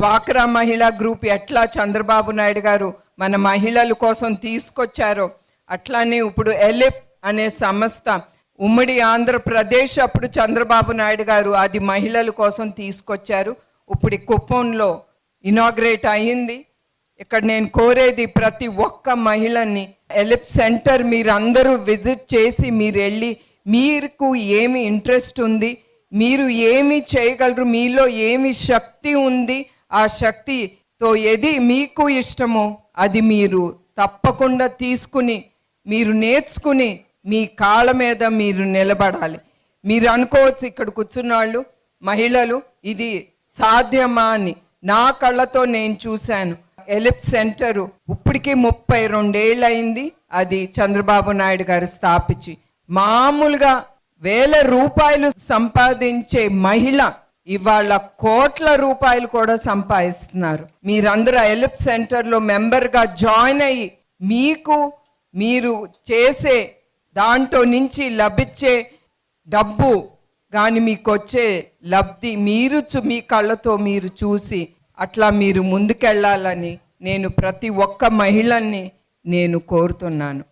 డ్వాక్రా మహిళా గ్రూప్ ఎట్లా చంద్రబాబు నాయుడు గారు మన మహిళల కోసం తీసుకొచ్చారో అట్లానే ఇప్పుడు ఎలిప్ అనే సంస్థ ఉమ్మడి ఆంధ్రప్రదేశ్ అప్పుడు చంద్రబాబు నాయుడు గారు అది మహిళల కోసం తీసుకొచ్చారు. ఇప్పుడు కుప్పంలో ఇనాగ్రేట్ అయ్యింది. ఇక్కడ నేను కోరేది ప్రతి ఒక్క మహిళని ఎలిప్ సెంటర్ మీరందరూ విజిట్ చేసి మీరు వెళ్ళి మీకు ఏమి ఇంట్రెస్ట్ ఉంది, మీరు ఏమి చేయగలరు, మీలో ఏమి శక్తి ఉంది, ఆ శక్తితో ఏది మీకు ఇష్టమో అది మీరు తప్పకుండా తీసుకుని మీరు నేర్చుకుని మీ కాళ్ళ మీద మీరు నిలబడాలి. మీరు అనుకోవచ్చు ఇక్కడ కూర్చున్న వాళ్ళు మహిళలు ఇది సాధ్యమా అని. నా కళ్ళతో నేను చూశాను. ఎలిప్ సెంటరు ఇప్పటికీ 32 ఏళ్ళు అయింది. అది చంద్రబాబు నాయుడు గారు స్థాపించి మామూలుగా వేల రూపాయలు సంపాదించే మహిళ ఇవాళ కోట్ల రూపాయలు కూడా సంపాదిస్తున్నారు. మీరందరూ ఎలిప్ సెంటర్లో మెంబర్గా జాయిన్ అయ్యి మీరు చేసే దాంట్లో నుంచి లభించే డబ్బు కానీ మీకు వచ్చే లబ్ధి మీరు మీ కళ్ళతో మీరు చూసి అట్లా మీరు ముందుకెళ్ళాలని నేను ప్రతి ఒక్క మహిళని నేను కోరుతున్నాను.